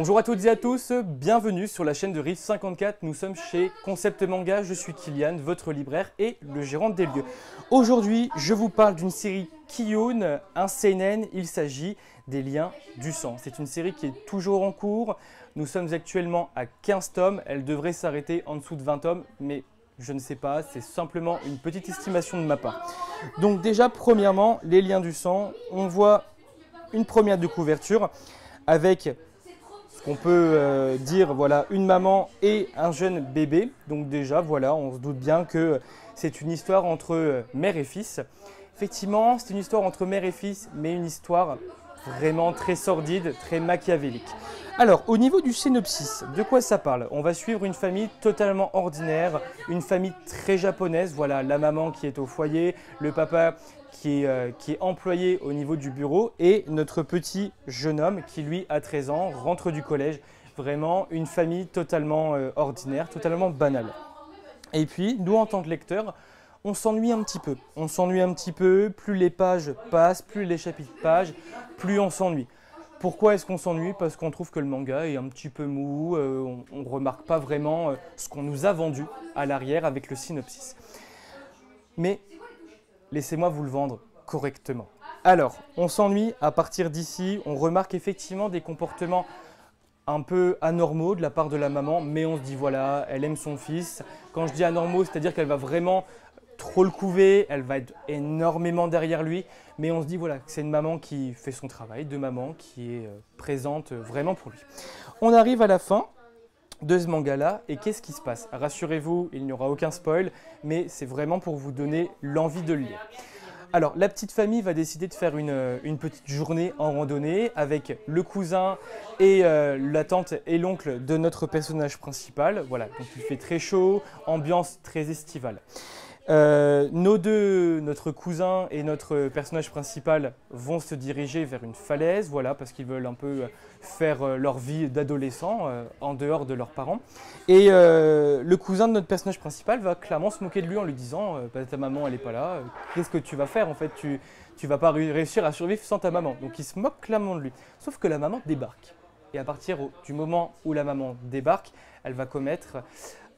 Bonjour à toutes et à tous, bienvenue sur la chaîne de Riff54. Nous sommes chez Concept Manga, je suis Kylian, votre libraire et le gérant des lieux. Aujourd'hui, je vous parle d'une série Kiyun, un seinen, il s'agit des Liens du sang. C'est une série qui est toujours en cours, nous sommes actuellement à 15 tomes, elle devrait s'arrêter en dessous de 20 tomes, mais je ne sais pas, c'est simplement une petite estimation de ma part. Donc déjà, premièrement, les Liens du sang, on voit une première de couverture avec ce qu'on peut dire, voilà, une maman et un jeune bébé. Donc déjà, voilà, on se doute bien que c'est une histoire entre mère et fils. Effectivement, c'est une histoire entre mère et fils, mais une histoire vraiment très sordide, très machiavélique. Alors, au niveau du synopsis, de quoi ça parle? On va suivre une famille totalement ordinaire, une famille très japonaise. Voilà, la maman qui est au foyer, le papa qui est employé au niveau du bureau et notre petit jeune homme qui, lui, a 13 ans, rentre du collège. Vraiment une famille totalement ordinaire, totalement banale. Et puis, nous, en tant que lecteurs, on s'ennuie un petit peu. On s'ennuie un petit peu, plus les pages passent, plus les chapitres passent, plus on s'ennuie. Pourquoi est-ce qu'on s'ennuie? Parce qu'on trouve que le manga est un petit peu mou, on ne remarque pas vraiment ce qu'on nous a vendu à l'arrière avec le synopsis. Mais laissez-moi vous le vendre correctement. Alors, on s'ennuie à partir d'ici, on remarque effectivement des comportements un peu anormaux de la part de la maman, mais on se dit voilà, elle aime son fils. Quand je dis anormaux, c'est-à-dire qu'elle va vraiment trop le couver, elle va être énormément derrière lui, mais on se dit voilà, que c'est une maman qui fait son travail, de maman qui est présente vraiment pour lui. On arrive à la fin de ce manga-là, et qu'est-ce qui se passe? Rassurez-vous, il n'y aura aucun spoil, mais c'est vraiment pour vous donner l'envie de le lire. Alors, la petite famille va décider de faire une petite journée en randonnée avec le cousin et la tante et l'oncle de notre personnage principal. Voilà, donc il fait très chaud, ambiance très estivale. Notre cousin et notre personnage principal vont se diriger vers une falaise, voilà, parce qu'ils veulent un peu faire leur vie d'adolescent en dehors de leurs parents. Et le cousin de notre personnage principal va clairement se moquer de lui en lui disant bah, ta maman elle n'est pas là, qu'est-ce que tu vas faire en fait, tu vas pas réussir à survivre sans ta maman. Donc il se moque clairement de lui. Sauf que la maman débarque. Et à partir du moment où la maman débarque, elle va commettre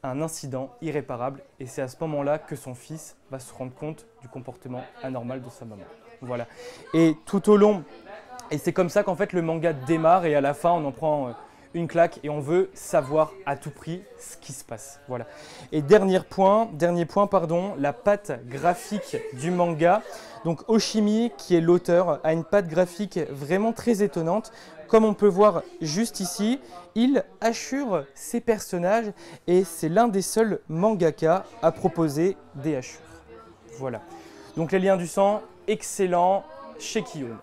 un incident irréparable, et c'est à ce moment-là que son fils va se rendre compte du comportement anormal de sa maman. Voilà. Et tout au long, et c'est comme ça qu'en fait le manga démarre, et à la fin on en prend une claque et on veut savoir à tout prix ce qui se passe. Voilà. Et dernier point, la patte graphique du manga. Donc Oshimi, qui est l'auteur, a une patte graphique vraiment très étonnante. Comme on peut voir juste ici, il hachure ses personnages et c'est l'un des seuls mangaka à proposer des hachures. Voilà. Donc les Liens du sang, excellent chez Kiyun.